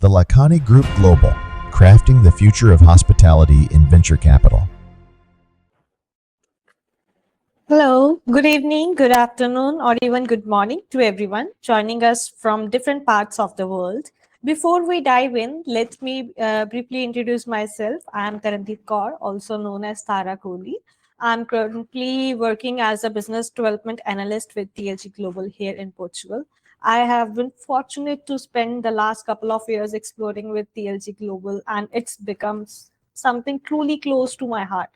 the Lakhani Group Global, crafting the future of hospitality in venture capital. Hello, good evening, good afternoon, or even good morning to everyone joining us from different parts of the world. Before we dive in, let me briefly introduce myself. I am Tarandeep Kaur, also known as Tara Kohli. I'm currently working as a business development analyst with TLG Global here in Portugal. I have been fortunate to spend the last couple of years exploring with TLG Global, and it's become something truly close to my heart.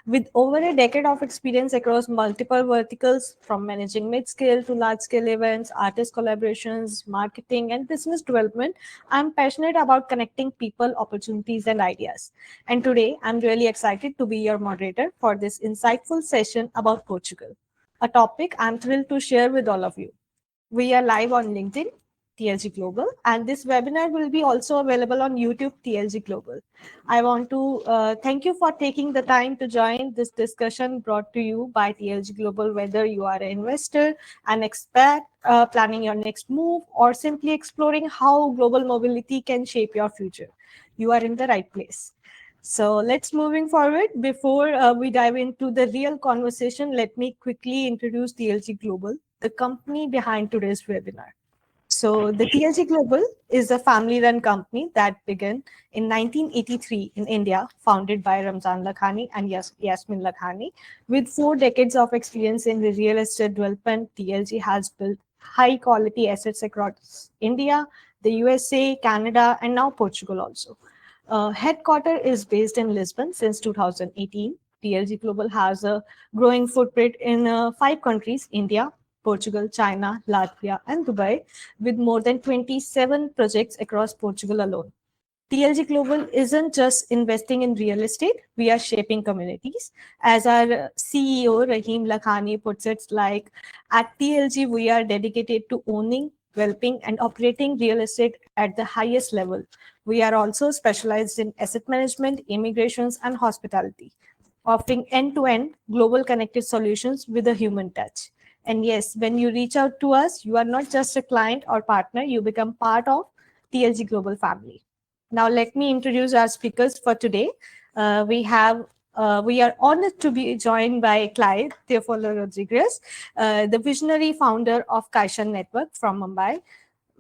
With over a decade of experience across multiple verticals, from managing mid-scale to large-scale events, artist collaborations, marketing, and business development, I'm passionate about connecting people, opportunities, and ideas. And today, I'm really excited to be your moderator for this insightful session about Portugal, a topic I'm thrilled to share with all of you. We are live on LinkedIn, TLG Global, and this webinar will be also available on YouTube, TLG Global. I want to thank you for taking the time to join this discussion brought to you by TLG Global, whether you are an investor, an expat, planning your next move, or simply exploring how global mobility can shape your future. You are in the right place. So let's moving forward. Before we dive into the real conversation, let me quickly introduce TLG Global, the company behind today's webinar. So the TLG Global is a family-run company that began in 1983 in India, founded by Ramzan Lakhani and Yasmin Lakhani. With 4 decades of experience in the real estate development, TLG has built high-quality assets across India, the USA, Canada, and now Portugal also. Headquarter is based in Lisbon since 2018. TLG Global has a growing footprint in 5 countries: India, Portugal, China, Latvia, and Dubai, with more than 27 projects across Portugal alone. TLG Global isn't just investing in real estate, we are shaping communities. As our CEO, Rahim Lakhani, puts it, like, at TLG, we are dedicated to owning, developing, and operating real estate at the highest level. We are also specialized in asset management, immigrations, and hospitality, offering end-to-end global connected solutions with a human touch. And yes, when you reach out to us, you are not just a client or partner, you become part of TLG Global family. Now, let me introduce our speakers for today. We are honored to be joined by Clyde Teofilo Rodrigues, the visionary founder of Caishen Network from Mumbai.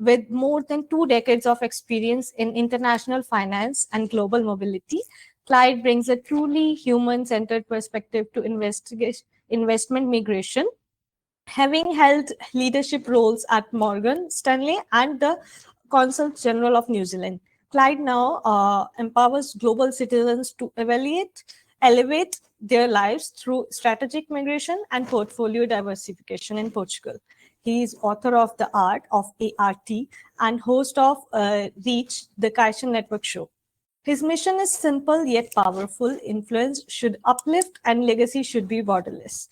With more than 2 decades of experience in international finance and global mobility, Clyde brings a truly human-centered perspective to investment migration, having held leadership roles at Morgan Stanley and the Consulate General of New Zealand. Clyde now empowers global citizens to elevate their lives through strategic migration and portfolio diversification in Portugal. He is author of The Art of ART and host of Reach, the Caishen Network show. His mission is simple yet powerful: influence should uplift and legacy should be borderless.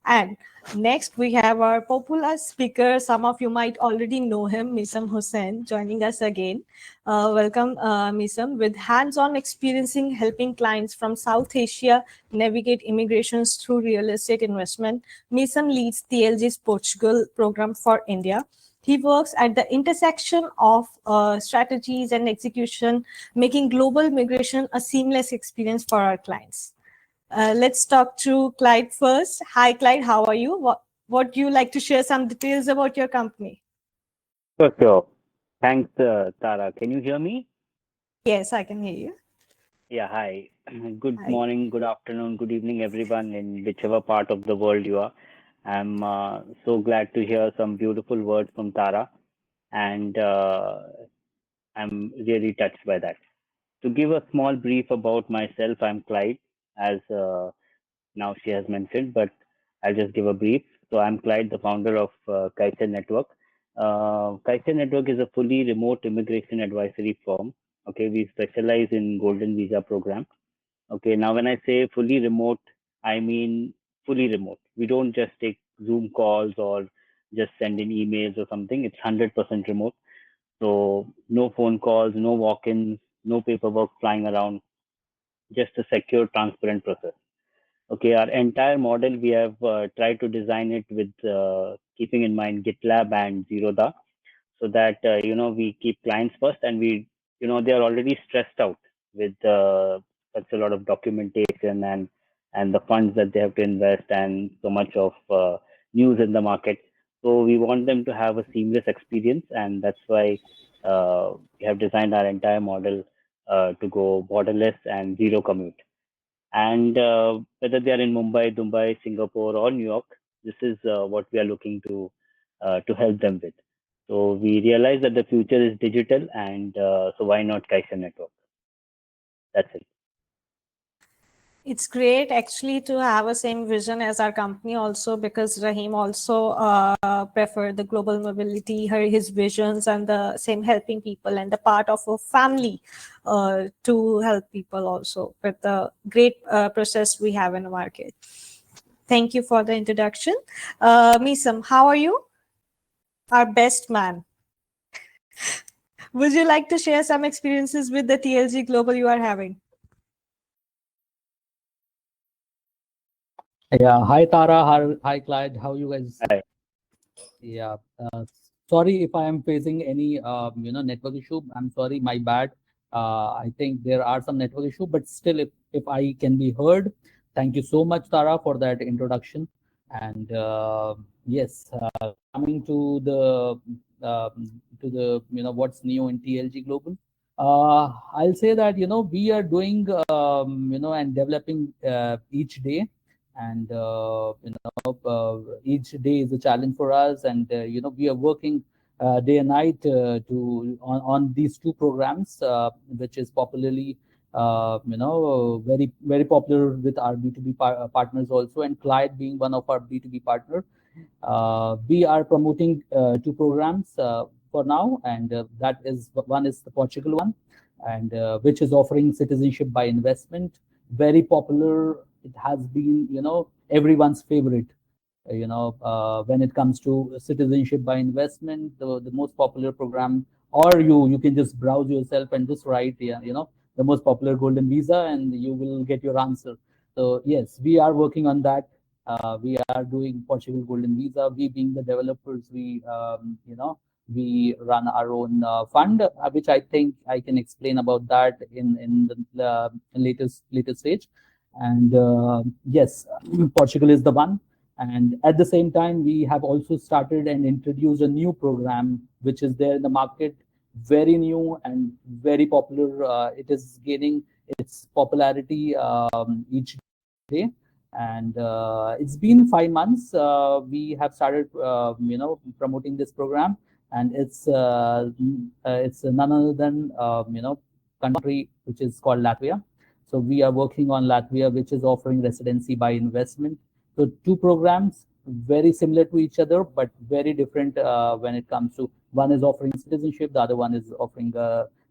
And next, we have our popular speaker. Some of you might already know him, Misam Hussain, joining us again. Welcome, Misam. With hands-on experience in helping clients from South Asia navigate immigrations through real estate investment, Misam leads TLG's Portugal program for India. He works at the intersection of strategies and execution, making global migration a seamless experience for our clients. Let's talk to Clyde first. Hi, Clyde. How are you? What do you like to share some details about your company? Sure. Thanks, Tara. Can you hear me? Yes, I can hear you. Yeah, hi. Good Hi. morning, good afternoon, good evening, everyone, in whichever part of the world you are. I'm so glad to hear some beautiful words from Tara, and I'm really touched by that. To give a small brief about myself, I'm Clyde, as now she has mentioned, but I'll just give a brief. So I'm Clyde, the founder of Caishen Network. Caishen Network is a fully remote immigration advisory firm. Okay, we specialize in golden visa program. Okay, now when I say fully remote, I mean fully remote. We don't just take Zoom calls or just send in emails or something. It's 100% remote. So no phone calls, no walk-ins, no paperwork flying around, just a secure, transparent process. Okay, our entire model, we have tried to design it with keeping in mind GitLab and Zerodha, so that we keep clients first and we they are already stressed out with such a lot of documentation and the funds that they have to invest and so much of news in the market. So we want them to have a seamless experience, and that's why we have designed our entire model to go borderless and zero commute. And whether they are in Mumbai, Dubai, Singapore, or New York, this is what we are looking to help them with. So we realize that the future is digital, and so why not Caishen Network? That's it. It's great actually to have a same vision as our company also, because Rahim also preferred the global mobility, his visions and the same helping people and the part of a family to help people also with the great process we have in the market. Thank you for the introduction. Misam, how are you? Our best man. Would you like to share some experiences with the TLG Global you are having? Yeah, hi Tara, hi Clyde, how you guys? Hi. Yeah, sorry if I am facing any network issue. I'm sorry, my bad. I think there are some network issue, but still, if I can be heard, thank you so much, Tara, for that introduction. And yes, coming to the what's new in TLG Global. I'll say that we are doing and developing each day, and each day is a challenge for us, and we are working day and night on these two programs, which is popularly very very popular with our B2B partners also, and Clyde being one of our B2B partner. We are promoting two programs for now, and that is, one is the Portugal one, and which is offering citizenship by investment. Very popular. It has been everyone's favorite. When it comes to citizenship by investment, the most popular program, or you can just browse yourself and just write the most popular golden visa, and you will get your answer. So yes, we are working on that. We are doing Portugal golden visa. We being the developers, we run our own fund, which I think I can explain about that in the latest stage. And yes, Portugal is the one. And at the same time, we have also started and introduced a new program which is there in the market, very new and very popular. It is gaining its popularity each day, and it's been 5 months. We have started promoting this program, and it's none other than country which is called Latvia. So we are working on Latvia, which is offering residency by investment. So two programs very similar to each other, but very different when it comes to, one is offering citizenship, the other one is offering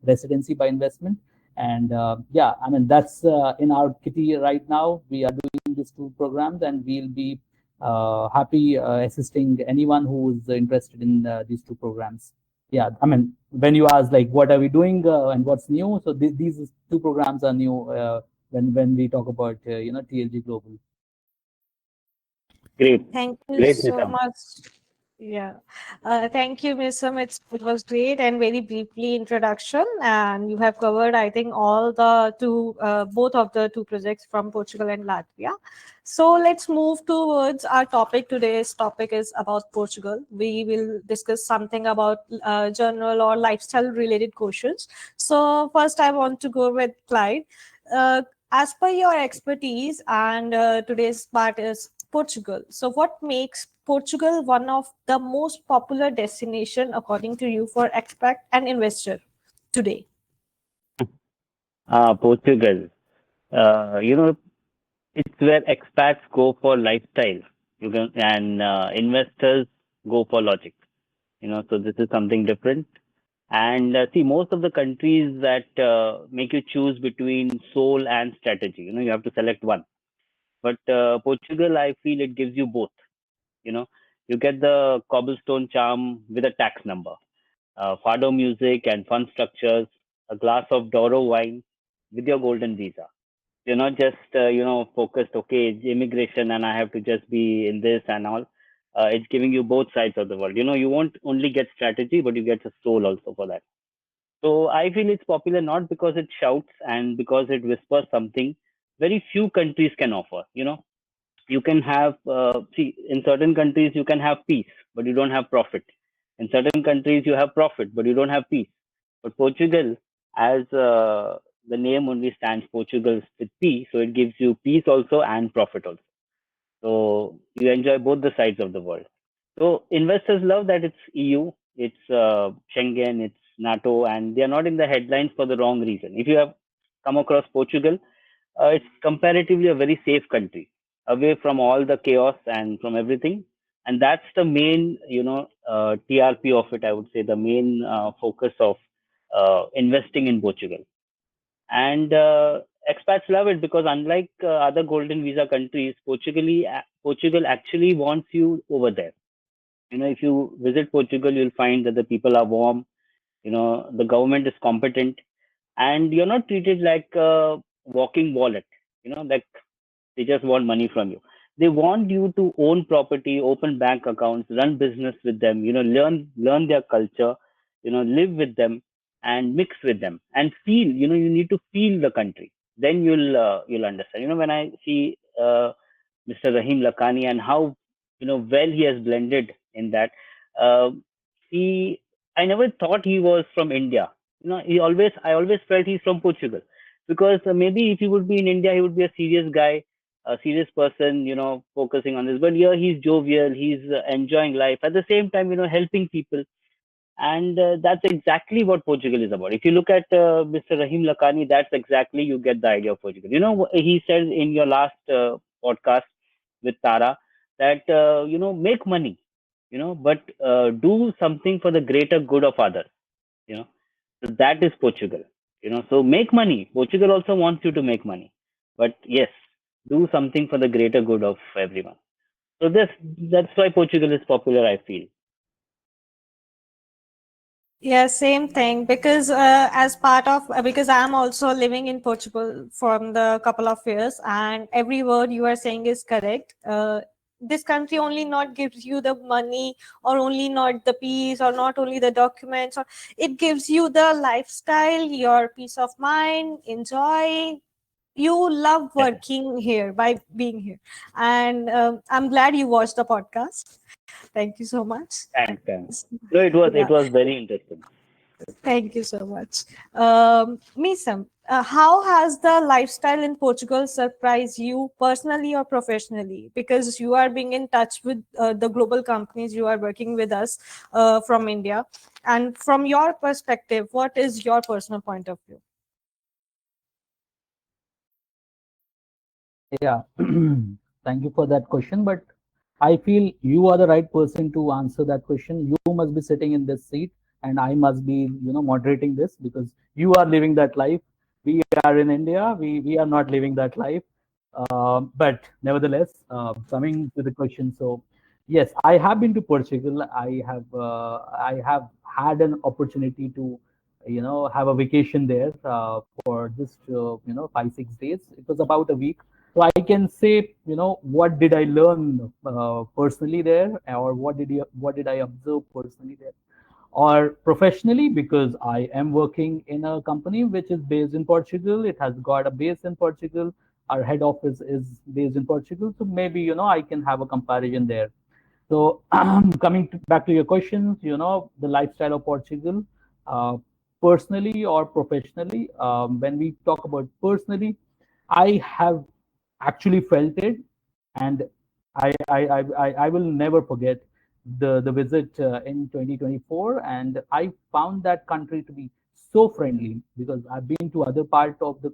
residency by investment. And yeah, I mean, that's in our kitty right now. We are doing these two programs, and we'll be happy assisting anyone who is interested in these two programs. Yeah, I mean, when you ask like what are we doing and what's new, so these two programs are new when we talk about TLG Global. Great. Thank you Great, so Nisam. much. Yeah. Thank you, Ms. Sam. It was great and very briefly introduction. And you have covered, I think, all the both of the two projects from Portugal and Latvia. So let's move towards our topic. Today's topic is about Portugal. We will discuss something about general or lifestyle related questions. So first, I want to go with Clyde. As per your expertise, and today's part is Portugal. So what makes Portugal one of the most popular destination according to you for expat and investor today? Portugal. It's where expats go for lifestyle. And investors go for logic. So this is something different. And see, most of the countries that make you choose between soul and strategy, you have to select one. But Portugal, I feel it gives you both. You get the cobblestone charm with a tax number, fado music and fun structures, a glass of Douro wine with your golden visa. You're not just focused, okay, immigration and I have to just be in this and all. It's giving you both sides of the world. You won't only get strategy, but you get a soul also for that. So I feel it's popular not because it shouts and because it whispers something very few countries can offer. You can have, see, in certain countries you can have peace, but you don't have profit. In certain countries you have profit, but you don't have peace. But Portugal, as the name only stands, Portugal with P, so it gives you peace also and profit also. So you enjoy both the sides of the world. So investors love that it's EU, it's Schengen, it's NATO, and they are not in the headlines for the wrong reason. If you have come across Portugal, it's comparatively a very safe country, away from all the chaos and from everything. And that's the main, TRP of it. I would say the main focus of investing in Portugal. And expats love it because unlike other golden visa countries, Portugal actually wants you over there. If you visit Portugal, you'll find that the people are warm. The government is competent, and you're not treated like a walking wallet. Like they just want money from you. They want you to own property, open bank accounts, run business with them. Learn their culture. Live with them and mix with them and feel. You need to feel the country. Then you'll understand. When I see Mr. Rahim Lakani and how well he has blended in that. Uh, he I never thought he was from India. I always felt he's from Portugal because maybe if he would be in India, he would be a serious guy, a serious person, focusing on this. But here he's jovial, he's enjoying life at the same time, helping people. And that's exactly what Portugal is about. If you look at Mr. Rahim Lakani, that's exactly you get the idea of Portugal. He said in your last podcast with Tara that make money, but do something for the greater good of others. You know, so that is Portugal. So make money. Portugal also wants you to make money, but yes, do something for the greater good of everyone. So that's why Portugal is popular. I feel. Yeah, same thing. Because as part of because I'm also living in Portugal from the couple of years, and every word you are saying is correct. This country only not gives you the money, or only not the peace, or not only the documents, or it gives you the lifestyle, your peace of mind, enjoy. You love working here by being here, and I'm glad you watched the podcast. Thank you so much. Thanks. No, it Yeah. was very interesting. Thank you so much. Misam, how has the lifestyle in Portugal surprised you personally or professionally? Because you are being in touch with the global companies, you are working with us from India. And from your perspective, what is your personal point of view? Yeah, thank you for that question. But I feel you are the right person to answer that question. You must be sitting in this seat, and I must be, moderating this because you are living that life. We are in India. We are not living that life. But nevertheless, coming to the question, so yes, I have been to Portugal. I have had an opportunity to, have a vacation there for just 5-6 days. It was about a week, so I can say, what did I learn personally there, or what did I observe personally there, or professionally, because I am working in a company which is based in Portugal. It has got a base in Portugal. Our head office is based in Portugal, so maybe I can have a comparison there. So coming back to your questions, the lifestyle of Portugal, uh, personally or professionally. When we talk about personally, I have actually felt it, and I will never forget the visit in 2024, and I found that country to be so friendly because I've been to other part of the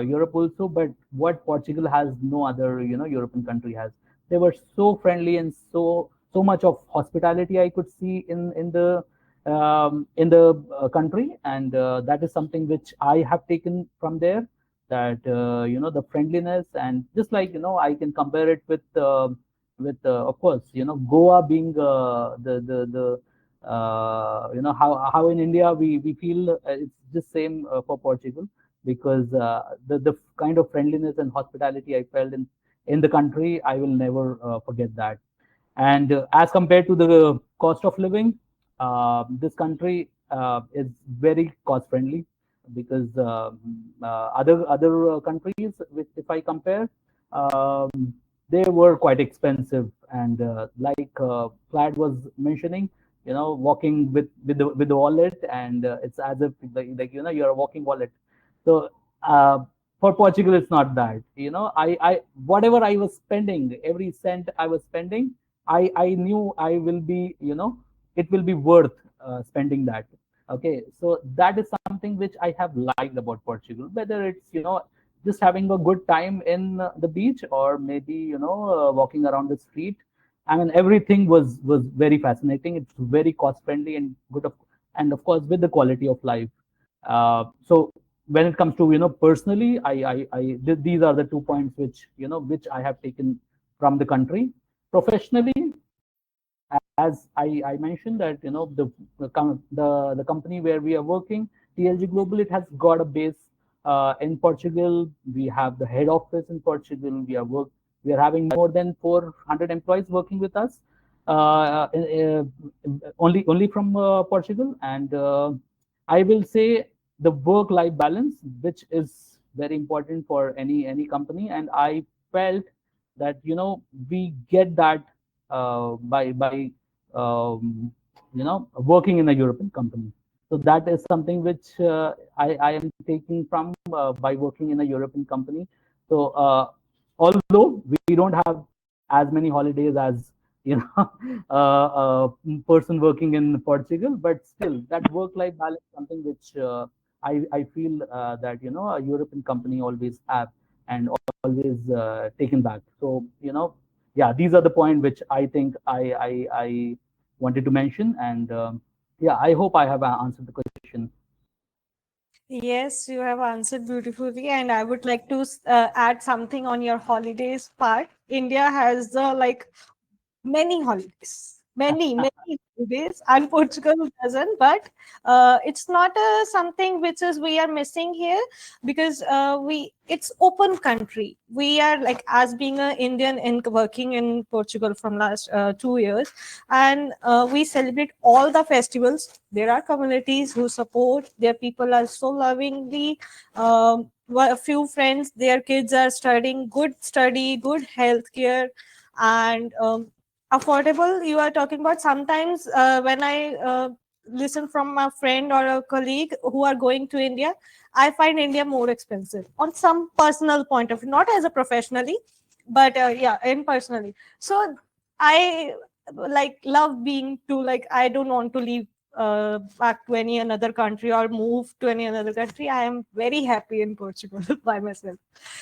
Europe also, but what Portugal has, no other European country has. They were so friendly and so much of hospitality I could see in the country, and that is something which I have taken from there. That the friendliness, and just like I can compare it with of course Goa being the how in India we feel it's just same for Portugal, because the kind of friendliness and hospitality I felt in the country, I will never forget that. And as compared to the cost of living, this country, is very cost friendly, because other countries, which if I compare, they were quite expensive. And like Clyde was mentioning, walking with the wallet, and it's as if like you're a walking wallet. So for Portugal, it's not that. I whatever I was spending, every cent I was spending, I knew I will be, it will be worth spending that. Okay, so that is something which I have liked about Portugal. Whether it's just having a good time in the beach, or maybe walking around the street. I mean, everything was very fascinating. It's very cost friendly and good, and of course with the quality of life. So when it comes to personally, these are the 2 points which which I have taken from the country. Professionally, as I mentioned, that the company where we are working, TLG Global, it has got a base in Portugal. We have the head office in Portugal. We are having more than 400 employees working with us, only from Portugal. And I will say the work-life balance, which is very important for any company, and I felt that we get that by working in a European company. So that is something which I am taking from by working in a European company. So although we don't have as many holidays as a person working in Portugal, but still that work-life balance is something which I feel that a European company always have, and always taken back. So yeah, these are the points which I think I wanted to mention. And yeah, I hope I have answered the question. Yes, you have answered beautifully, and I would like to add something on your holidays part. India has many holidays, many holidays, and Portugal doesn't. But it's not something which is we are missing here, because it's open country. We are like, as being an Indian and working in Portugal from last 2 years, and we celebrate all the festivals. There are communities who support. Their people are so lovingly. A few friends, their kids are studying good study, good healthcare, and affordable. You are talking about, sometimes when I listen from a friend or a colleague who are going to India, I find India more expensive on some personal point of view, not as a professionally, but yeah, in personally. So I love being to, I don't want to leave back to any another country or move to any another country. I am very happy in Portugal by myself.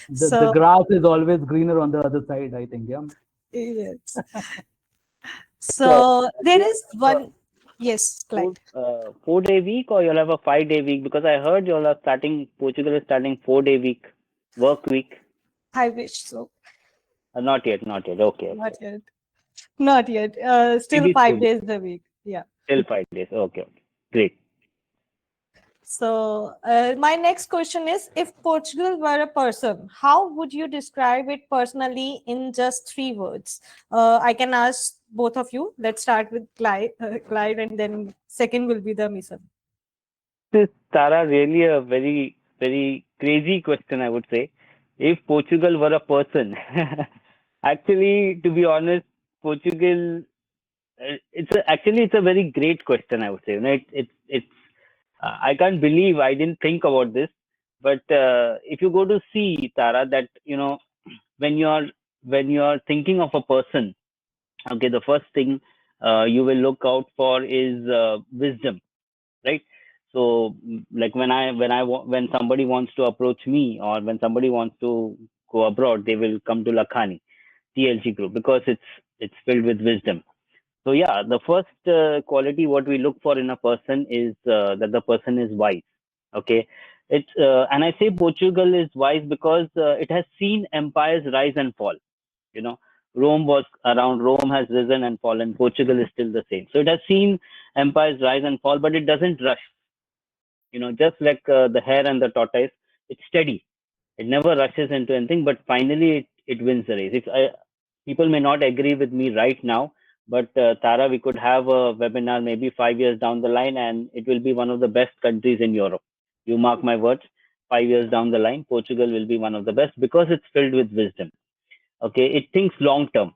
The grass is always greener on the other side, I think. Yeah. Yes. So there is one. Yes, Clyde. 4-day week, or you'll have a 5-day week? Because I heard Portugal is starting 4-day work week. I wish so. Not yet. Okay. Not yet. Not yet. Still Maybe 5 soon. days a week. Yeah. Till 5 days. Okay. Great. So my next question is, if Portugal were a person, how would you describe it personally in just 3 words? I can ask both of you. Let's start with Clyde, and then second will be the Misan. This is, Tara, really a very, very crazy question, I would say. If Portugal were a person, actually, to be honest, Portugal, it's a very great question, I would say. It's I can't believe I didn't think about this. But if you go to see, Tara, that when you're thinking of a person, okay, the first thing you will look out for is wisdom, right? So like when somebody wants to approach me, or when somebody wants to go abroad, they will come to Lakhani TLG group, because it's filled with wisdom. So yeah, the first quality what we look for in a person is that the person is wise. Okay, and I say Portugal is wise because it has seen empires rise and fall. You know, Rome was around. Rome has risen and fallen. Portugal is still the same. So it has seen empires rise and fall, but it doesn't rush. Just like the hare and the tortoise, it's steady. It never rushes into anything, but finally it wins the race. People may not agree with me right now, But Tara, we could have a webinar maybe 5 years down the line, and it will be one of the best countries in Europe. You mark my words. 5 years down the line, Portugal will be one of the best because it's filled with wisdom. Okay, it thinks long term,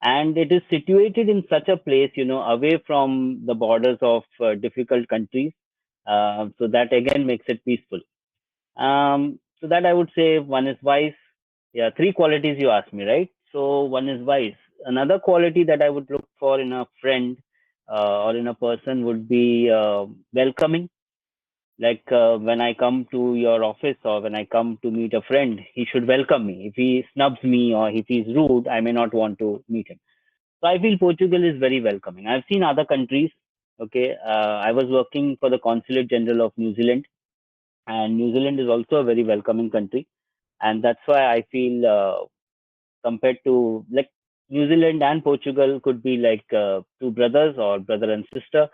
and it is situated in such a place, away from the borders of difficult countries. So that again makes it peaceful. So that I would say one is wise. Yeah, three qualities you asked me, right? So one is wise. Another quality that I would look for in a friend or in a person would be welcoming. Like when I come to your office or when I come to meet a friend, he should welcome me. If he snubs me or if he's rude, I may not want to meet him. So I feel Portugal is very welcoming. I've seen other countries. Okay, I was working for the Consulate General of New Zealand, and New Zealand is also a very welcoming country, and that's why I feel compared to like New Zealand and Portugal could be like two brothers or brother and sister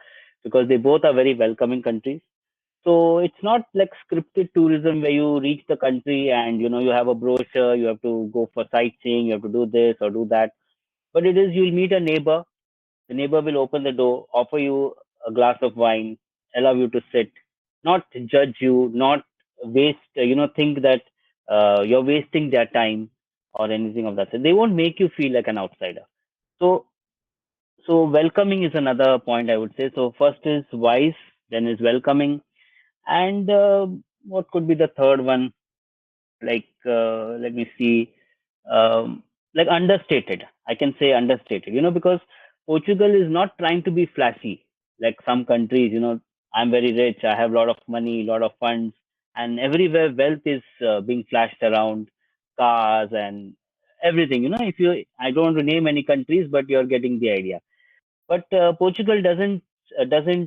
because they both are very welcoming countries. So it's not like scripted tourism where you reach the country and you have a brochure, you have to go for sightseeing, you have to do this or do that. But it is you'll meet a neighbor, the neighbor will open the door, offer you a glass of wine, allow you to sit, not judge you, not waste, think that you're wasting their time or anything of that sort. They won't make you feel like an outsider. So, so welcoming is another point I would say. So first is wise, then is welcoming, and what could be the third one? Like let me see, um, like understated. I can say understated, because Portugal is not trying to be flashy like some countries. I'm very rich, I have a lot of money, a lot of funds, and everywhere wealth is being flashed around, cars and everything. If you, I don't want to name any countries, but you're getting the idea. But Portugal doesn't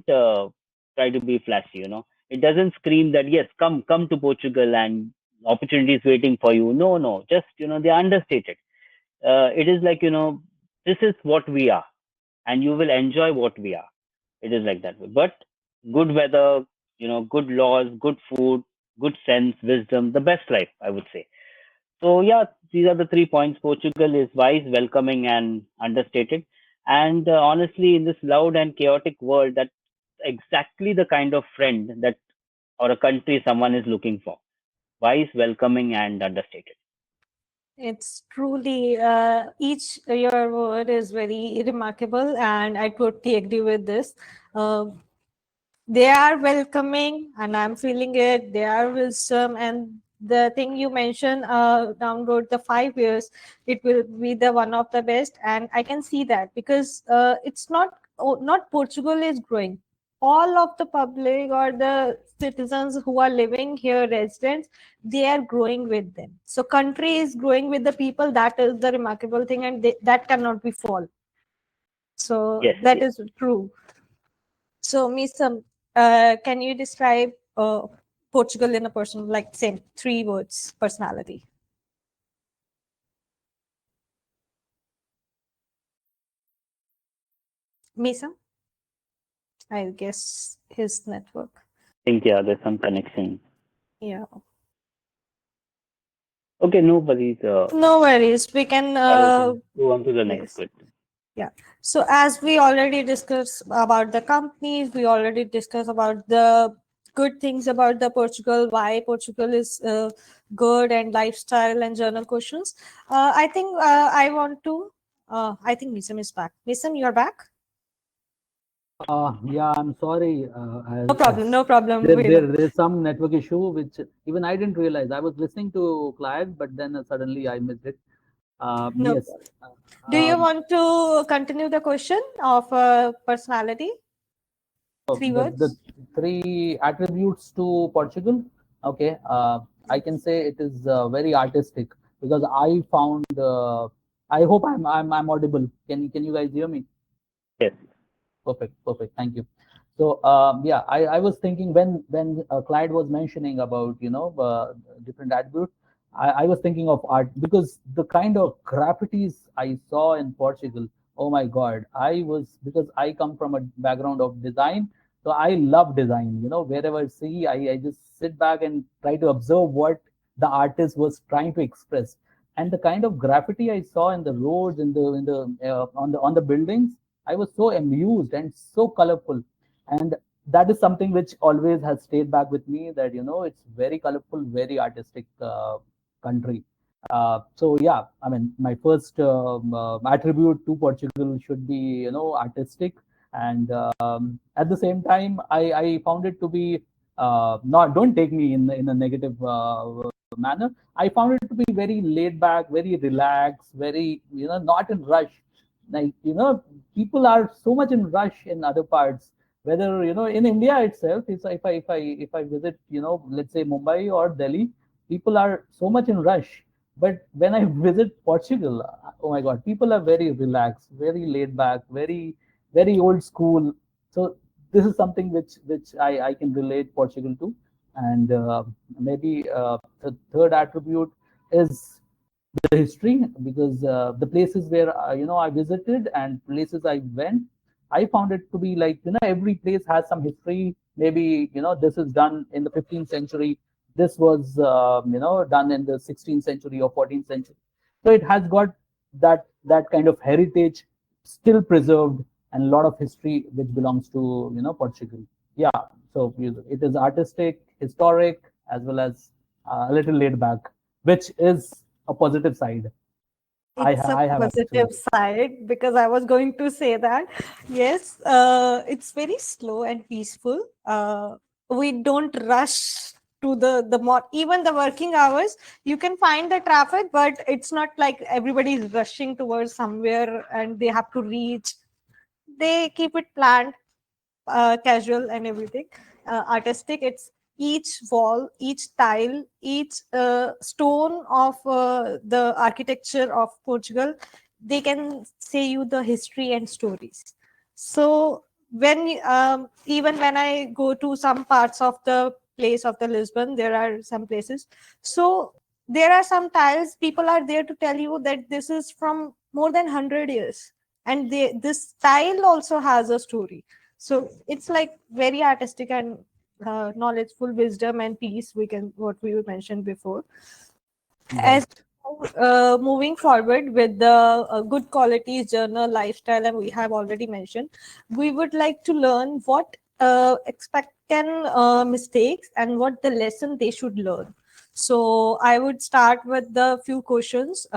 try to be flashy. It doesn't scream that yes, come to Portugal and opportunities waiting for you. No, no, just they are understated. It is like this is what we are, and you will enjoy what we are. It is like that way. But good weather, good laws, good food, good sense, wisdom, the best life, I would say. So yeah, these are the 3 points. Portugal is wise, welcoming, and understated. And honestly, in this loud and chaotic world, that's exactly the kind of friend that or a country someone is looking for. Wise, welcoming, and understated. It's truly each your word is very remarkable, and I totally agree with this. Uh, they are welcoming, and I'm feeling it. They are wisdom, and the thing you mentioned, download the 5 years, it will be the one of the best, and I can see that because it's not Portugal is growing. All of the public or the citizens who are living here, residents, they are growing with them. So country is growing with the people. That is the remarkable thing, and that cannot be false. So Yes, that yes. is true. So, Misa, can you describe Portugal in a person, like same 3 words, personality? Misa, I guess his network. I think yeah, there's some connection. Yeah. Okay, no worries. No worries. We can. Go on to the next Yes. question. Yeah. So as we already discussed about the companies, we already discussed about the good things about the Portugal, why Portugal is good, and lifestyle and journal questions. I think I want to. I think Misam is back. Misam, you're back. Yeah, I'm sorry. No problem. No problem. There's some network issue which even I didn't realize. I was listening to Clyde, but then suddenly I missed it. No Yes. problem. Do you want to continue the question of personality? 3 The words. 3 attributes to Portugal. Okay, I can say it is very artistic because I found. I hope I'm audible. Can you guys hear me? Yes. Perfect, perfect. Thank you. So yeah, I was thinking when Clyde was mentioning about different attributes, I was thinking of art because the kind of graffitis I saw in Portugal. Oh my God! I was because I come from a background of design, so I love design. Wherever I see, I just sit back and try to observe what the artist was trying to express, and the kind of graffiti I saw in the roads, in the on the buildings, I was so amused and so colorful. And that is something which always has stayed back with me, that, it's very colorful, very artistic country. So yeah, I mean, my first attribute to Portugal should be, artistic. And at the same time, I found it to be, not, don't take me in a negative manner. I found it to be very laid back, very relaxed, very, not in rush. Like, people are so much in rush in other parts. Whether, in India itself, if I visit, let's say Mumbai or Delhi, people are so much in rush. But when I visit Portugal, oh my God, people are very relaxed, very laid back, very old school. So this is something which I can relate Portugal to. And maybe the third attribute is the history, because the places where I visited and places I went, I found it to be like, every place has some history. Maybe, this is done in the 15th century, this was done in the 16th century or 14th century. So it has got that kind of heritage still preserved, and a lot of history which belongs to Portugal. Yeah, so it is artistic, historic, as well as a little laid back, which is a positive side. It's a I have positive actually. side, because I was going to say that. Yes, it's very slow and peaceful. We don't rush to the more, even the working hours. You can find the traffic, but it's not like everybody is rushing towards somewhere and they have to reach. They keep it planned, casual and everything. Artistic, it's each wall, each tile, each stone of the architecture of Portugal, they can say you the history and stories. So when even when I go to some parts of the place of the Lisbon, there are some places, so there are some tiles, people are there to tell you that this is from more than 100 years, and this tile also has a story. So it's like very artistic and knowledgeful, wisdom and peace, we can, what we mentioned before. As Right. moving forward with the good qualities, journal, lifestyle, and we have already mentioned, we would like to learn what expected mistakes and what the lesson they should learn. So I would start with the few questions,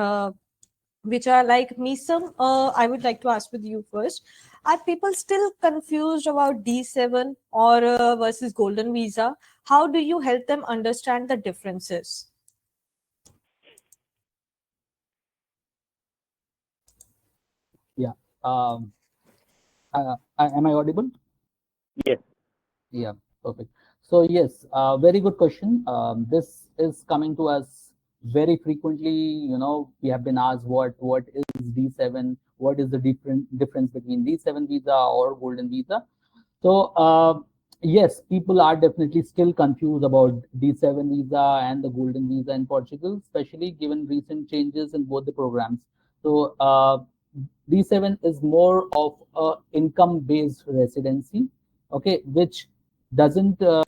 which are like, Misam, I would like to ask with you first. Are people still confused about D7 or versus golden visa? How do you help them understand the differences? Yeah. Um, am I audible? Yes. Yeah, perfect. So yes, very good question. This is coming to us very frequently. We have been asked what is D7, what is the difference between D7 visa or golden visa. So yes, people are definitely still confused about D7 visa and the golden visa in Portugal, especially given recent changes in both the programs. So D7 is more of a income-based residency, okay, which doesn't so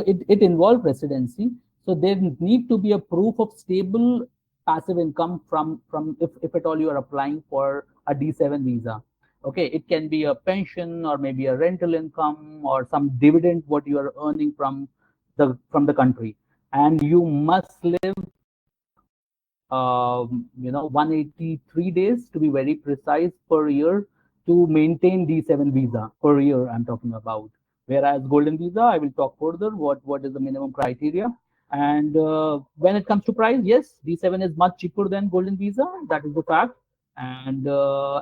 it involves residency. So there need to be a proof of stable passive income from if at all you are applying for a D7 visa. Okay, it can be a pension or maybe a rental income or some dividend what you are earning from the country, and you must live 183 days to be very precise per year to maintain D7 visa per year I'm talking about. Whereas golden visa, I will talk further what is the minimum criteria. And when it comes to price, yes, D7 is much cheaper than golden visa. That is the fact. And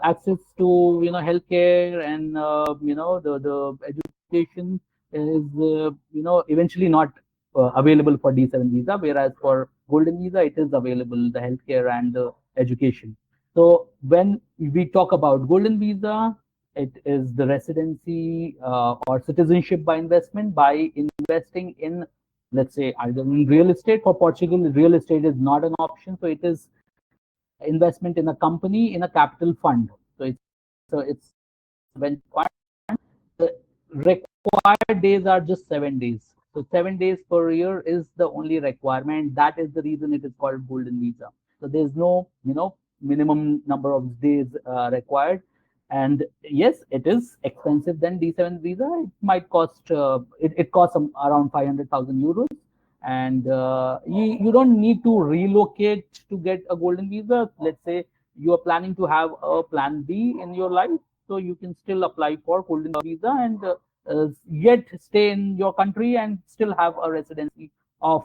access to healthcare and the education is eventually not available for D7 visa, whereas for golden visa it is available, the healthcare and the education. So when we talk about golden visa, it is the residency or citizenship by investment, by investing in, let's say, either in real estate. For Portugal, real estate is not an option, so it is investment in a company, in a capital fund. So it's when the required days are just 7 days. So 7 days per year is the only requirement. That is the reason it is called golden visa. So there's no minimum number of days required. And yes, it is expensive than D7 visa. It might cost it costs around 500,000 euros, and you don't need to relocate to get a golden visa. Let's say you are planning to have a plan B in your life, so you can still apply for golden visa and yet stay in your country and still have a residency of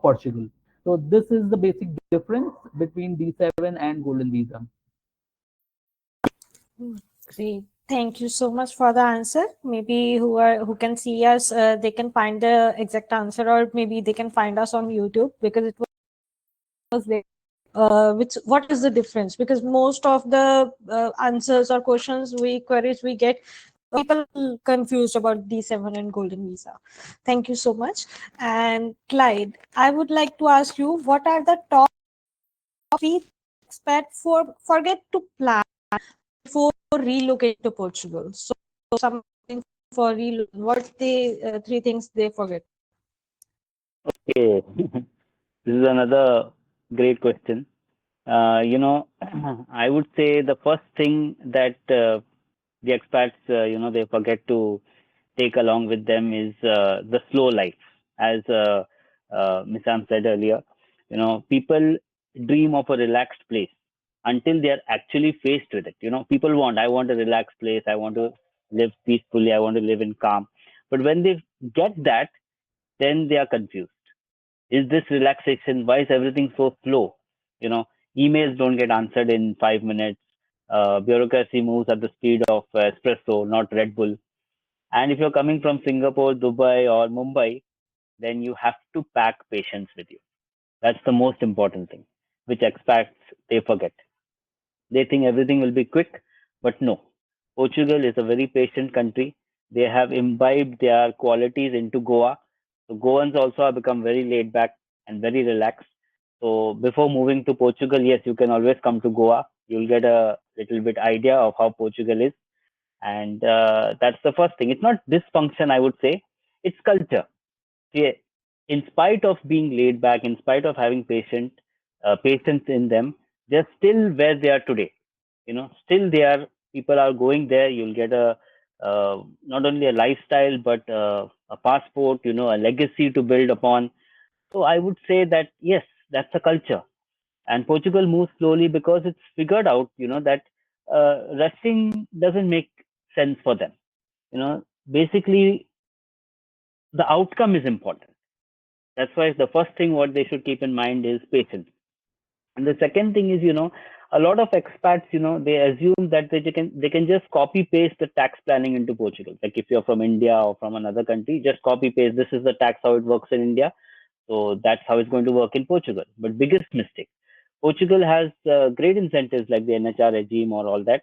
Portugal. So this is the basic difference between D7 and golden visa. Great. Thank you so much for the answer. Maybe who can see us, they can find the exact answer, or maybe they can find us on YouTube, because it was there. Which what is the difference? Because most of the answers or queries we get, people confused about D7 and golden visa. Thank you so much. And Clyde, I would like to ask you, what are the top 3 forget to plan before relocate to Portugal? So something for what the 3 things they forget? Okay, this is another great question. I would say the first thing that the expats, they forget to take along with them is the slow life. As Ms. Am said earlier, people dream of a relaxed place until they are actually faced with it. I want a relaxed place. I want to live peacefully. I want to live in calm. But when they get that, then they are confused. Is this relaxation? Why is everything so slow? You know, emails don't get answered in 5 minutes. Bureaucracy moves at the speed of espresso, not Red Bull. And if you're coming from Singapore, Dubai, or Mumbai, then you have to pack patience with you. That's the most important thing, which expats they forget. They think everything will be quick, but no. Portugal is a very patient country. They have imbibed their qualities into Goa. So Goans also have become very laid back and very relaxed. So before moving to Portugal, yes, you can always come to Goa. You'll get a little bit idea of how Portugal is, and that's the first thing. It's not dysfunction, I would say. It's culture. See, in spite of being laid back, in spite of having patience in them, they're still where they are today. Still they are. People are going there. You'll get a not only a lifestyle, but a passport. A legacy to build upon. So I would say that yes, that's a culture, and Portugal moves slowly because it's figured out. That rushing doesn't make sense for them. Basically, the outcome is important. That's why the first thing what they should keep in mind is patience. And the second thing is, a lot of expats, they assume that they can just copy paste the tax planning into Portugal. Like if you're from India or from another country, just copy paste. This is the tax how it works in India, so that's how it's going to work in Portugal. But biggest mistake. Portugal has great incentives like the NHR regime or all that,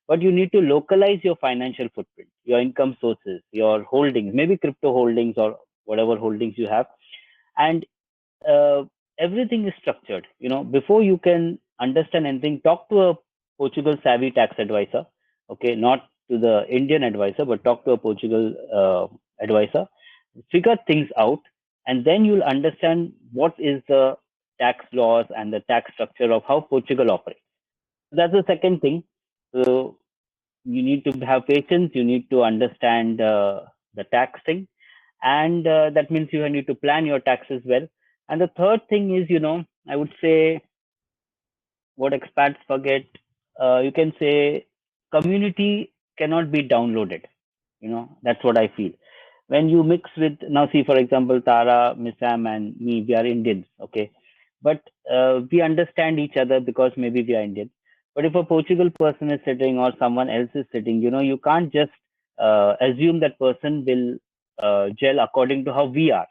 but you need to localize your financial footprint, your income sources, your holdings, maybe crypto holdings or whatever holdings you have, and uh, everything is structured. Before you can understand anything, talk to a Portugal savvy tax advisor. Okay, not to the Indian advisor, but talk to a Portugal advisor. Figure things out, and then you'll understand what is the tax laws and the tax structure of how Portugal operates. That's the second thing. So you need to have patience. You need to understand the tax thing, and that means you need to plan your taxes well. And the third thing is, I would say what expats forget. You can say community cannot be downloaded. That's what I feel. When you mix with, now see, for example, Tara, Missam, and me, we are Indians, okay, but we understand each other because maybe we are Indian. But if a Portugal person is sitting or someone else is sitting, you can't just assume that person will gel according to how we are.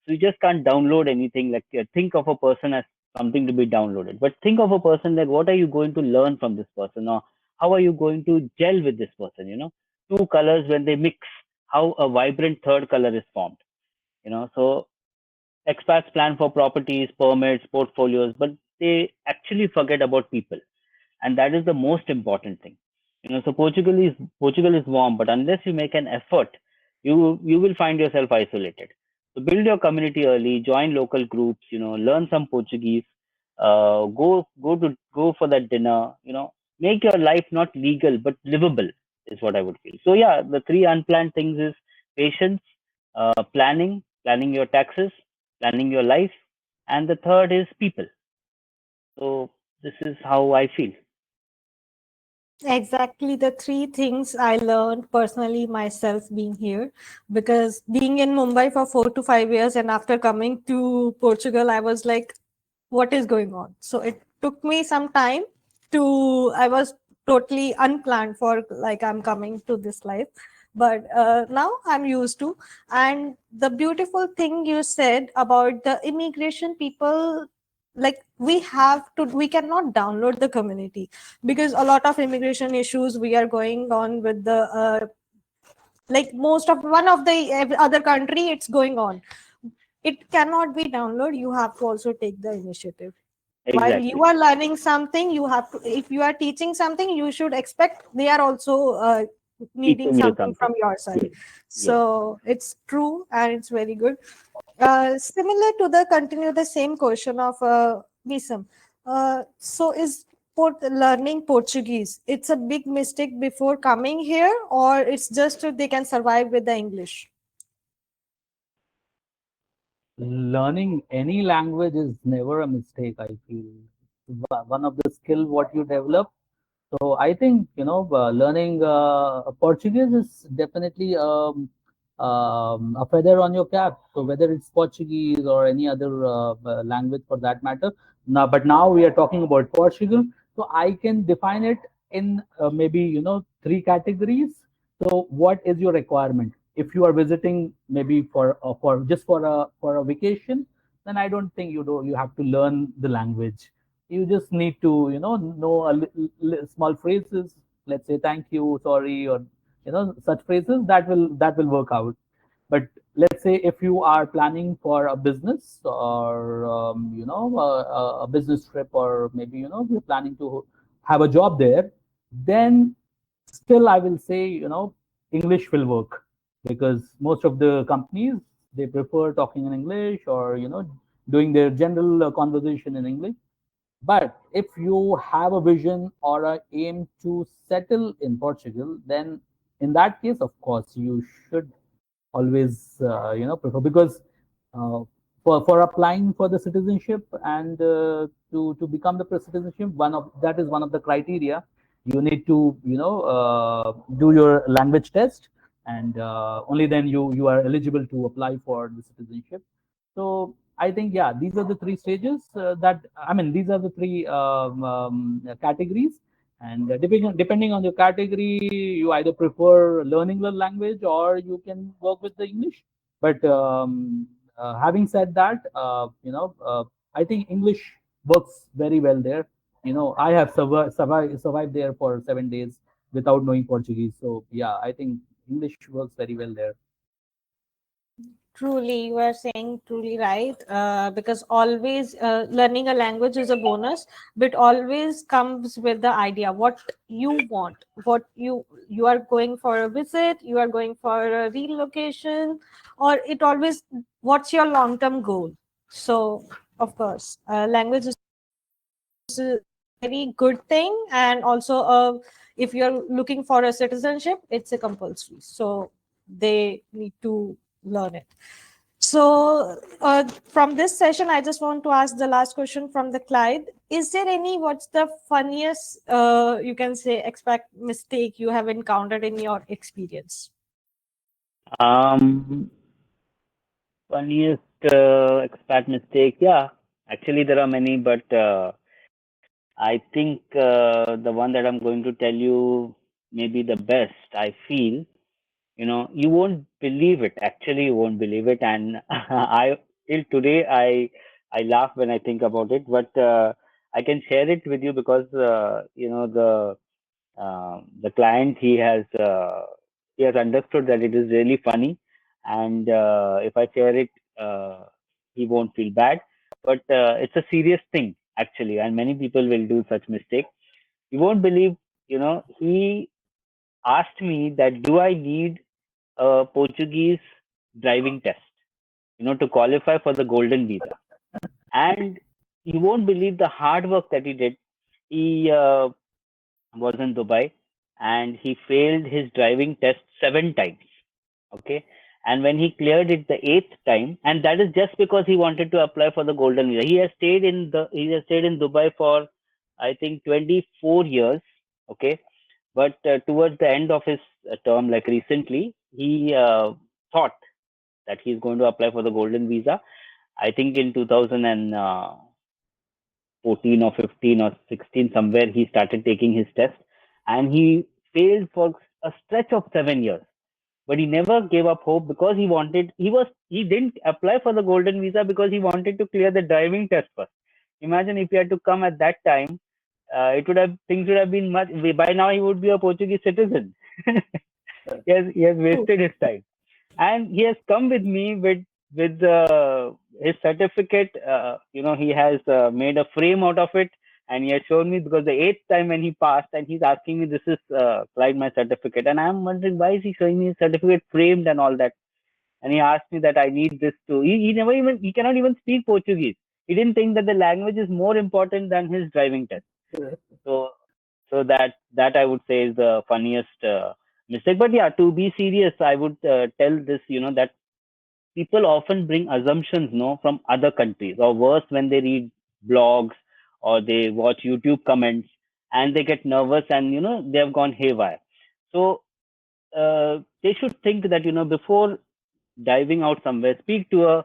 So you just can't download anything. Like think of a person as something to be downloaded, but think of a person like what are you going to learn from this person, or how are you going to gel with this person. Two colors when they mix, how a vibrant third color is formed. So expats plan for properties, permits, portfolios, but they actually forget about people, and that is the most important thing. So Portugal is warm, but unless you make an effort, you will find yourself isolated. So build your community early, join local groups, learn some Portuguese, go for that dinner. make your life not legal but livable, is what I would feel. So yeah, the three unplanned things is patience, planning your taxes, planning your life, and the third is people. So this is how I feel. Exactly the three things I learned personally myself being here, because being in Mumbai for 4 to 5 years and after coming to Portugal, I was like, what is going on? So it took me some time I was totally unplanned for like I'm coming to this life. But now I'm used to. And the beautiful thing you said about the immigration people, like we cannot download the community, because a lot of immigration issues we are going on with the like most of one of the other country it's going on. It cannot be download, you have to also take the initiative. While you Exactly. are learning something, you have to, if you are teaching something, you should expect they are also needing Teaching you something something. from your side. Yes. Yes. So it's true and it's very good. Similar to the continue the same question of Visam. So is learning Portuguese, it's a big mistake before coming here, or it's just they can survive with the English? Learning any language is never a mistake, I feel. One of the skill what you develop. So I think, learning Portuguese is definitely a feather on your cap. So whether it's Portuguese or any other language for that matter. But now we are talking about Portugal. So I can define it in maybe, three categories. So what is your requirement? If you are visiting maybe for just for a vacation, then I don't think you have to learn the language. You just need to know small phrases. Let's say thank you, sorry, or such phrases that will work out. But let's say if you are planning for a business or a business trip, or maybe you're planning to have a job there, then still I will say English will work, because most of the companies, they prefer talking in English, or doing their general conversation in English. But if you have a vision or a aim to settle in Portugal, then in that case, of course, you should always prefer, because uh, for applying for the citizenship and to become the citizenship, one of the criteria. You need to do your language test, and only then you are eligible to apply for the citizenship. So I think, yeah, these are the three stages these are the three categories. And depending on your category, you either prefer learning the language, or you can work with the English. But having said that, I think English works very well there. I have survived there for 7 days without knowing Portuguese. So yeah, I think English works very well there. Truly, you are saying truly right. Because always learning a language is a bonus, but always comes with the idea what you want, what you are going for a visit, you are going for a relocation, or it always what's your long term goal. So, of course, language is a very good thing, and also if you're looking for a citizenship, it's a compulsory. So they need to learn it. So, from this session, I just want to ask the last question from the Clyde. Is there what's the funniest, you can say, expect mistake you have encountered in your experience? Um, Funniest expat mistake. Yeah, actually there are many, but I think the one that I'm going to tell you maybe the best. I feel, you won't believe it. Actually, you won't believe it, and I till today I laugh when I think about it. But I can share it with you because the client, he has understood that it is really funny, and if I share it, uh, he won't feel bad. But it's a serious thing actually, and many people will do such mistake. You won't believe. He asked me that do I need a Portuguese driving test, to qualify for the golden visa. And you won't believe the hard work that he did. He was in Dubai, and he failed his driving test 7 times. Okay, and when he cleared it the eighth time, and that is just because he wanted to apply for the golden visa. He has stayed in Dubai for I think 24 years. Okay, but towards the end of his term, like recently, he thought that he's going to apply for the golden visa. I think in 2014 or 15 or 16, somewhere he started taking his test, and he failed for a stretch of 7 years. But he never gave up hope because he didn't apply for the golden visa because he wanted to clear the driving test first. Imagine if he had to come at that time, things would have been much. By now he would be a Portuguese citizen. He has wasted his time, and he has come with me with his certificate. He has made a frame out of it, and he has shown me because the eighth time when he passed, and he's asking me, "This is Clyde, my certificate," and I'm wondering why is he showing me his certificate framed and all that. And he asked me that I need this to. He cannot even speak Portuguese. He didn't think that the language is more important than his driving test. So that I would say is the funniest mistake. But yeah, to be serious, I would tell this, that people often bring assumptions, from other countries, or worse, when they read blogs or they watch YouTube comments, and they get nervous, and they have gone haywire. So they should think that before diving out somewhere, speak to a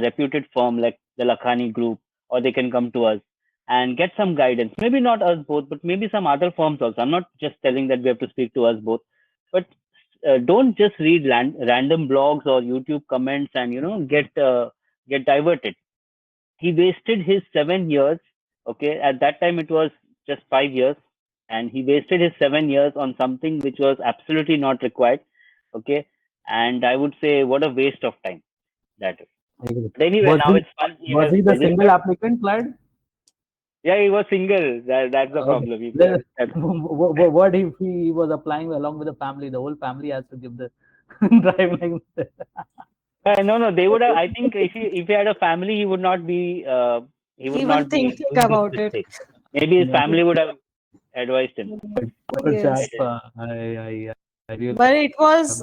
reputed firm like the Lakhani Group, or they can come to us and get some guidance. Maybe not us both, but maybe some other firms also. I'm not just telling that we have to speak to us both, but don't just read random blogs or YouTube comments and get diverted. He wasted his 7 years. Okay, at that time it was just 5 years, and he wasted his 7 years on something which was absolutely not required. Okay, and I would say what a waste of time that is. But anyway, now it's fun. Was he the single applicant, Clyde? Yeah, he was single. That's the problem. What if he was applying along with the family? The whole family has to give the driving. No, they would have. I think if he had a family, he would not be. He would not be thinking doing this about it. mistake. Maybe his family would have advised him. Yes. I really But it was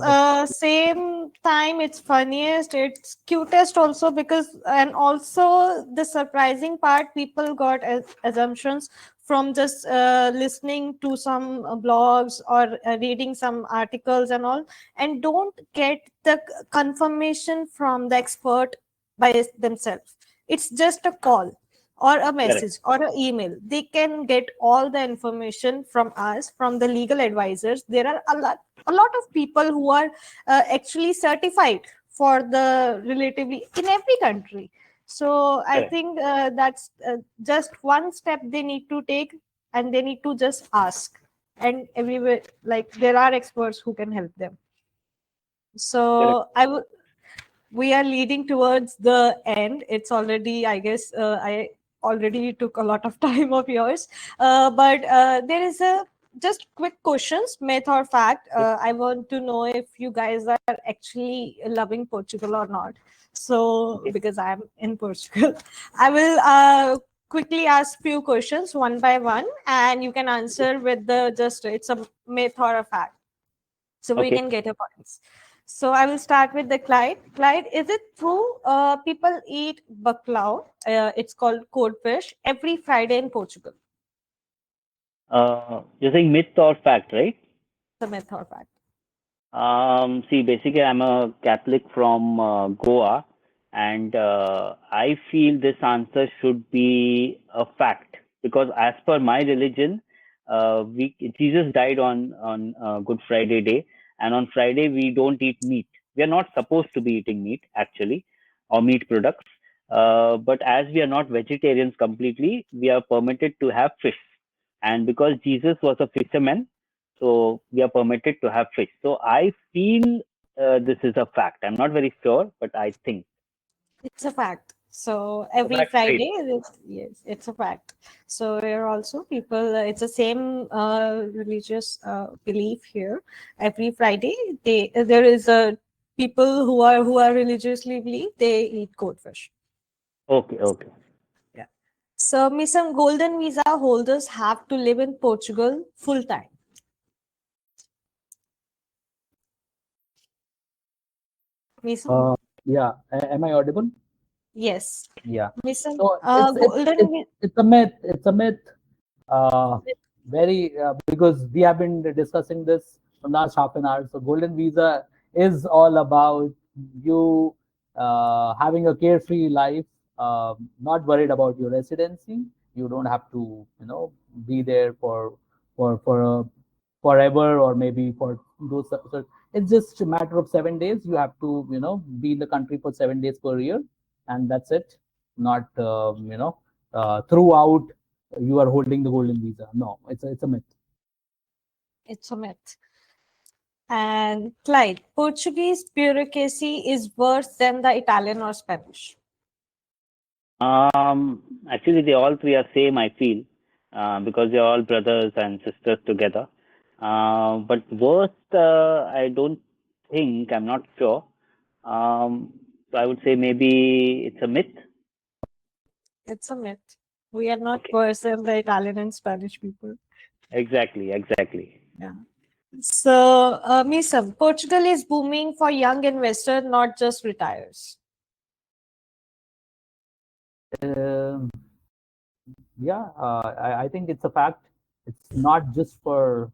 same time it's funniest, it's cutest also, because and also the surprising part, people got assumptions from just listening to some blogs or reading some articles and all, and don't get the confirmation from the expert by themselves. It's just a call or a message or an email. They can get all the information from us, from the legal advisors. There are a lot of people who are actually certified for the relatively in every country. So I think that's just one step they need to take, and they need to just ask, and everywhere, like, there are experts who can help them. So we are leading towards the end. It's already, I guess, I already took a lot of time of yours, but there is a just quick questions, myth or fact. I want to know if you guys are actually loving Portugal or not. So because I'm in Portugal, I will quickly ask few questions one by one, and you can answer with the just it's a myth or a fact, so we can get a points. So I will start with the Clyde. Clyde, is it true people eat bacalhau, it's called codfish, every Friday in Portugal? You're saying myth or fact, right? The myth or fact? See, basically, I'm a Catholic from Goa, and I feel this answer should be a fact because, as per my religion, Jesus died on Good Friday day, and on Friday we don't eat meat. We are not supposed to be eating meat actually, or meat products. But as we are not vegetarians completely, we are permitted to have fish, and because Jesus was a fisherman, so we are permitted to have fish. So I feel this is a fact. I'm not very sure, but I think It's a fact. So every Friday, yes, it's a fact. So here also people, it's the same religious belief here. Every Friday, there is a people who are religiously believe they eat goldfish. Okay. Yeah. So, Misam, golden visa holders have to live in Portugal full time. Misam? Yeah, am I audible? Yes. Yeah. Misam, So golden it's a myth. It's a myth. Very because we have been discussing this for last half an hour. So golden visa is all about you having a carefree life, not worried about your residency. You don't have to, be there for forever or maybe for those. So it's just a matter of 7 days. You have to, be in the country for 7 days per year, and that's it. Not, throughout you are holding the golden visa. No, it's a myth. It's a myth. And Clyde, Portuguese bureaucracy is worse than the Italian or Spanish. Actually, they all three are same, I feel, because they're all brothers and sisters together. But worst, I don't think, I'm not sure. So I would say maybe it's a myth. It's a myth. We are not Okay. worse than the Italian and Spanish people. Exactly, exactly. Yeah. So, Misam, Portugal is booming for young investors, not just retires. Um, yeah, I think it's a fact. It's not just for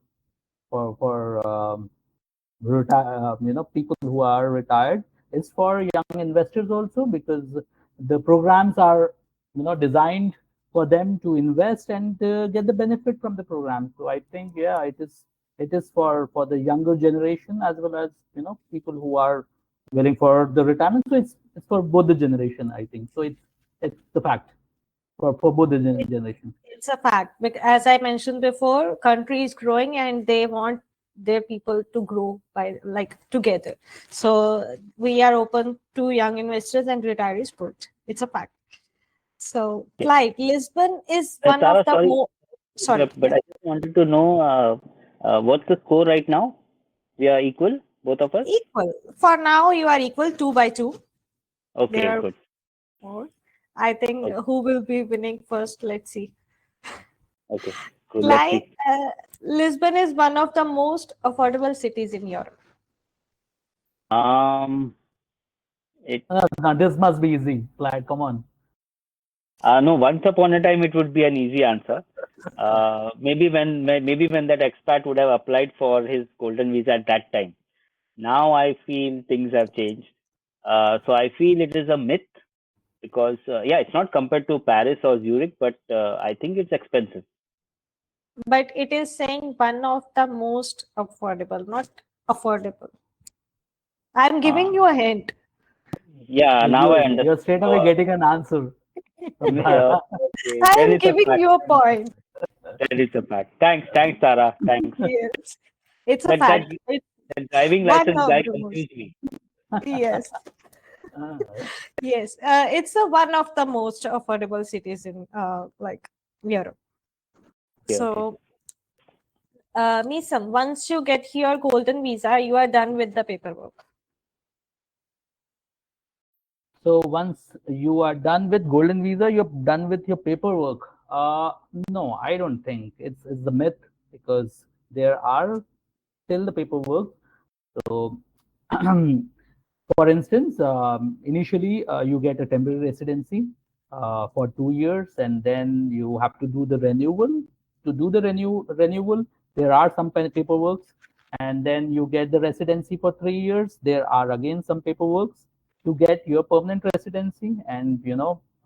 people who are retired. It's for young investors also, because the programs are designed for them to invest and get the benefit from the program. So I think, yeah, it is for the younger generation, as well as people who are willing for the retirement. So it's for both the generation, I think. So it's the fact for both the generation. It's a fact. Because as I mentioned before, country is growing and they want their people to grow by like together. So we are open to young investors and retirees both. It's a fact. So, Yeah. Clyde, Lisbon is one of Tara, the sorry, more. Sorry, but I just wanted to know what's the score right now? We are equal, both of us? equal. For now, you are equal 2-2. There Okay, are good. more. I think Okay, who will be winning first? Let's see. okay, good. Let's Clyde, see. Lisbon is one of the most affordable cities in Europe. Um, it Now this must be easy. Clyde, come on. No, once upon a time it would be an easy answer. Maybe when that expat would have applied for his golden visa at that time. Now I feel things have changed. So I feel it is a myth because yeah, it's not compared to Paris or Zurich, but I think it's expensive. But it is saying one of the most affordable, not affordable. I'm Uh, giving you a hint. yeah, now I You're understand. straight away getting an answer from Yeah, Tara. okay, then I'm it's a giving fact. you a point. Then it's a fact. Thanks, Tara. Thanks. Yes, it's a That that fact. It's that driving one license of guy the most. confused me. Yes, Ah, yes. It's a one of the most affordable cities in like Europe. Okay, okay. So, Misam, once you get your golden visa, you are done with the paperwork. So once you are done with golden visa, you're done with your paperwork. No, I don't think it's the myth, because there are still the paperwork. So for instance, initially you get a temporary residency for 2 years, and then you have to do the renewal. To do the renewal, there are some paperwork, and then you get the residency for 3 years. There are again some paperwork to get your permanent residency, and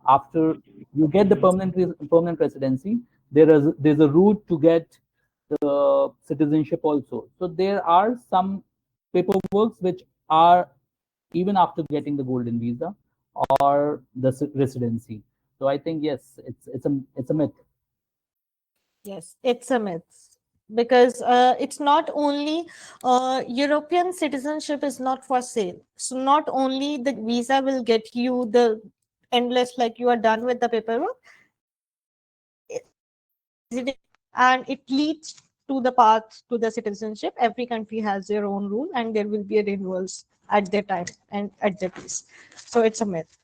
after you get the permanent residency, there's a route to get the citizenship also. So there are some paperwork which are even after getting the golden visa or the residency. So I think, yes, it's a myth. Yes, it's a myth because it's not only European citizenship is not for sale. So not only the visa will get you the endless, like you are done with the paperwork, and it leads to the path to the citizenship. Every country has their own rule, and there will be renewals at their time and at their place. So it's a myth.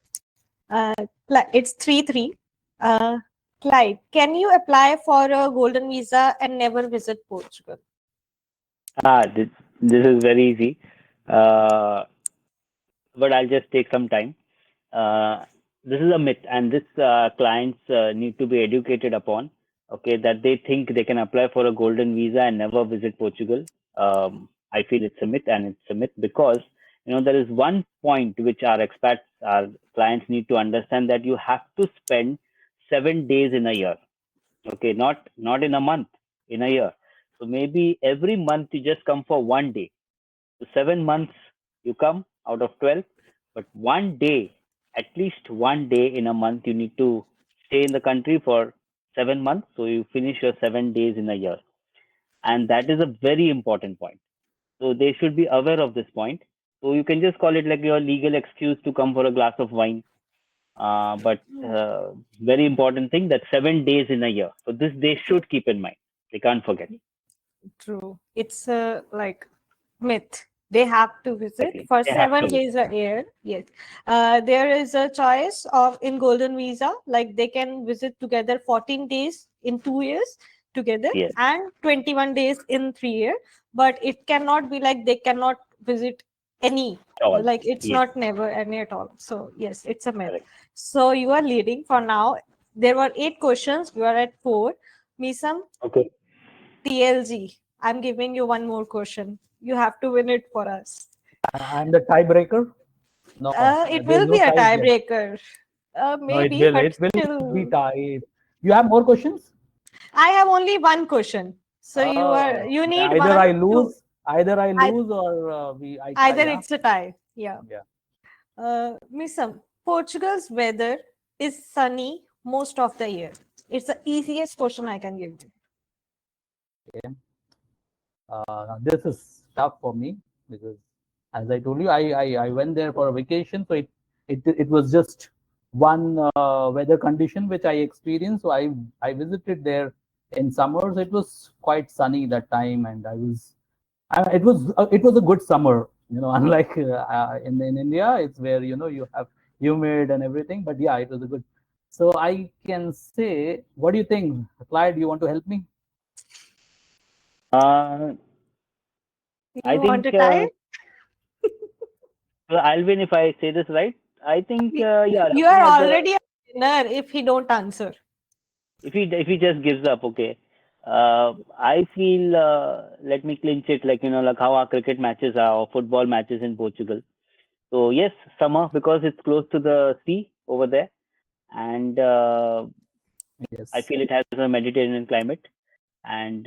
It's 3-3. Clyde, can you apply for a golden visa and never visit Portugal? This is very easy, uh, but I'll just take some time. Uh, this is a myth, and this clients need to be educated upon. Okay, that they think they can apply for a golden visa and never visit Portugal. I feel it's a myth, and it's a myth because there is one point which our expats, our clients need to understand, that you have to spend 7 days in a year. Okay, not in a month, in a year. So maybe every month you just come for one day. So 7 months you come out of 12, but one day, at least one day in a month, you need to stay in the country for 7 months. So you finish your 7 days in a year. And that is a very important point. So they should be aware of this point. So you can just call it like your legal excuse to come for a glass of wine. But very important thing, that 7 days in a year. So this they should keep in mind. They can't forget. True. It's a like myth. They have to visit Exactly. for They have to 7 days a year. Yes. There is a choice of in golden visa, like they can visit together 14 days in 2 years together Yes. and 21 days in 3 years. But it cannot be like they cannot visit any, All. like it's Yes. not never any at all. So yes, it's a myth. Correct. So you are leading for now. There were 8 questions. You are at 4. Misam, Okay. TLG. I'm giving you one more question. You have to win it for us. I'm the tiebreaker. No, It there's will no be a tie yet. tiebreaker. No, it Maybe, will. but It will be still, tied. You have more questions? I have only one question. So you need Either one I to lose, either I I, lose, or I tie. either Yeah. it's a tie. Yeah. Yeah. Misam, Portugal's weather is sunny most of the year. It's the easiest question I can give you. Okay. This is tough for me because, as I told you, I went there for a vacation, so it was just one weather condition which I experienced. So I visited there in summers. It was quite sunny that time, and it was a good summer. Unlike in India, it's where you have humid and everything. But yeah, it was a good. So I can say, what do you think, Clyde? You want to help me? I You want think to tie? I'll win if I say this right. I think yeah. You Looking are at the, already a winner if he don't answer. if he just gives up, okay. I feel let me clinch it, like how our cricket matches are or football matches in Portugal. So yes, summer, because it's close to the sea over there, and Yes. I feel it has a Mediterranean climate, and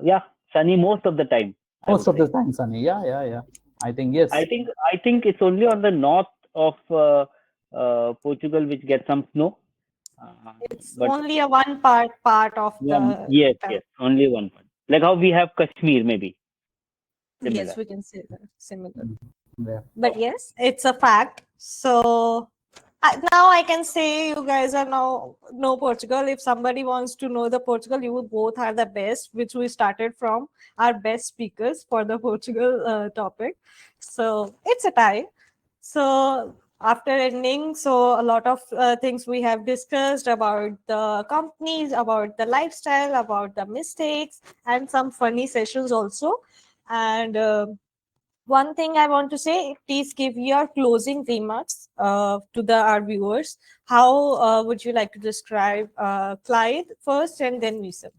yeah, sunny most of the time. Most of the time, sunny. Yeah. I think yes. I think it's only on the north of Portugal which gets some snow. It's But only a one part of yeah, the yes, only one part. Like how we have Kashmir, maybe yes, similar. we can say that similar. Yeah. But yes, it's a fact. So now I can say you guys are now know Portugal. If somebody wants to know the Portugal, you both are the best, which we started from our best speakers for the Portugal topic. So it's a tie. So after ending, so a lot of things we have discussed about the companies, about the lifestyle, about the mistakes, and some funny sessions also. And one thing I want to say, please give your closing remarks to our viewers. How would you like to describe Clyde first and then Wisam?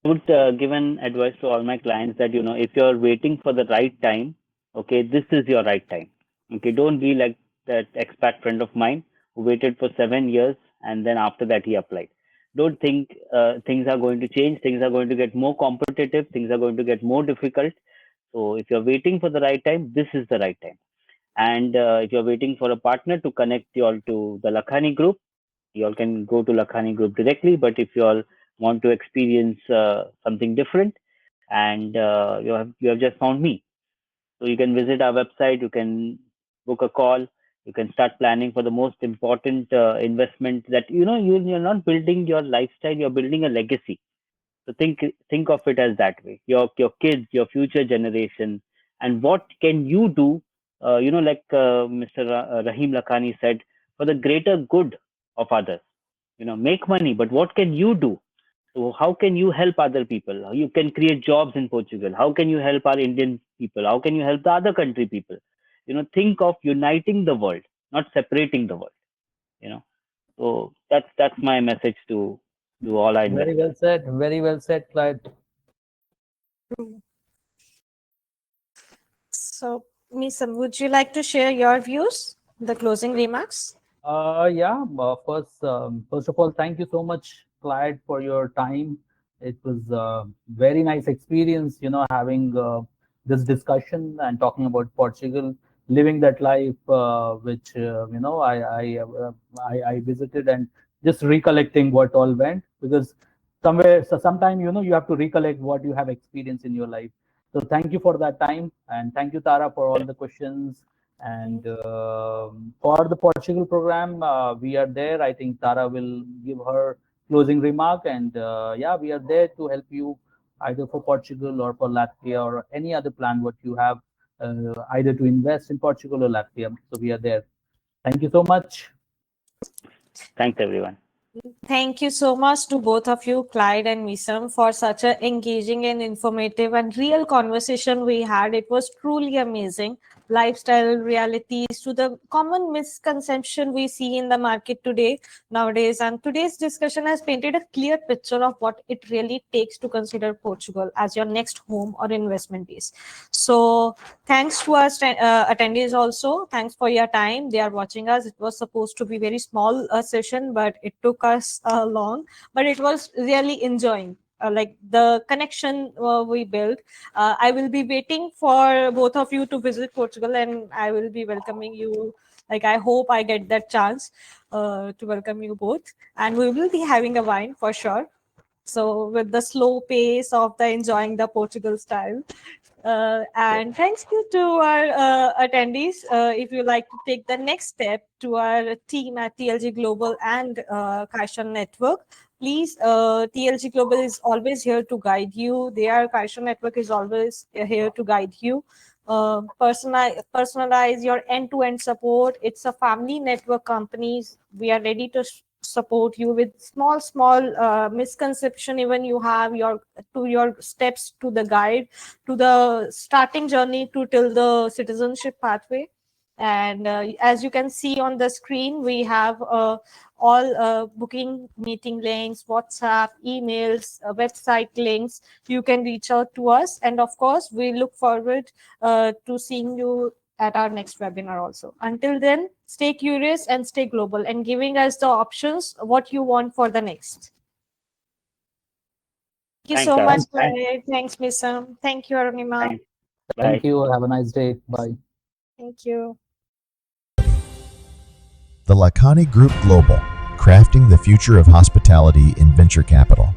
I would give an advice to all my clients that if you're waiting for the right time, okay, this is your right time. Okay, don't be like that expat friend of mine who waited for 7 years and then after that he applied. Don't think things are going to change. Things are going to get more competitive. Things are going to get more difficult. So if you're waiting for the right time, this is the right time. And if you're waiting for a partner to connect you all to the Lakhani group, you all can go to Lakhani group directly. But if you all want to experience something different, and you have just found me, so you can visit our website. You can book a call. You can start planning for the most important investment that you're not building your lifestyle. You're building a legacy. So think of it as that way. Your kids, your future generation, and what can you do? Like Mr. Rahim Lakhani said, for the greater good of others. make money, but what can you do? So how can you help other people? How you can create jobs in Portugal? How can you help our Indian people? How can you help the other country people? Think of uniting the world, not separating the world. So that's my message to all our Very investors. well said. Very well said, Clyde. So, Misam, would you like to share your views, the closing remarks? Yeah. First of all, thank you so much, Clyde, for your time. It was a very nice experience, having this discussion and talking about Portugal, living that life, which I visited, and just recollecting what all went, because sometime you have to recollect what you have experienced in your life. So thank you for that time, and thank you, Tara, for all the questions. And for the Portugal program, we are there. I think Tara will give her closing remark. And yeah, we are there to help you either for Portugal or for Latvia or any other plan what you have, either to invest in Portugal or Latvia. So we are there. Thank you so much. Thanks, everyone. Thank you so much to both of you, Clyde and Misam, for such an engaging and informative and real conversation we had. It was truly amazing. Lifestyle realities to the common misconception we see in the market nowadays. And today's discussion has painted a clear picture of what it really takes to consider Portugal as your next home or investment base. So thanks to our attendees also. Thanks for your time. They are watching us. It was supposed to be very small session, but it took us long, but it was really enjoying. Like the connection we built. I will be waiting for both of you to visit Portugal, and I will be welcoming you. Like, I hope I get that chance to welcome you both, and we will be having a wine for sure. So with the slow pace of the enjoying the Portugal style. And thanks you to our attendees. If you like to take the next step to our team at TLG Global and Caishen Network, please, TLG Global is always here to guide you. Their Caishen Network is always here to guide you. Personalize your end-to-end support. It's a family network companies. We are ready to support you with small misconception even you have your steps to the guide to the starting journey to till the citizenship pathway. And as you can see on the screen, we have all booking meeting links, WhatsApp, emails, website links. You can reach out to us, and of course we look forward to seeing you at our next webinar also. Until then, stay curious and stay global, and giving us the options what you want for the next. Thank you Thanks, so Tara. much, Clyde. Thanks, Misam. Thank you, Arunima. Thanks. Thank Bye. you. Have a nice day. Bye. Thank you. The Lacani Group Global, crafting the future of hospitality in venture capital.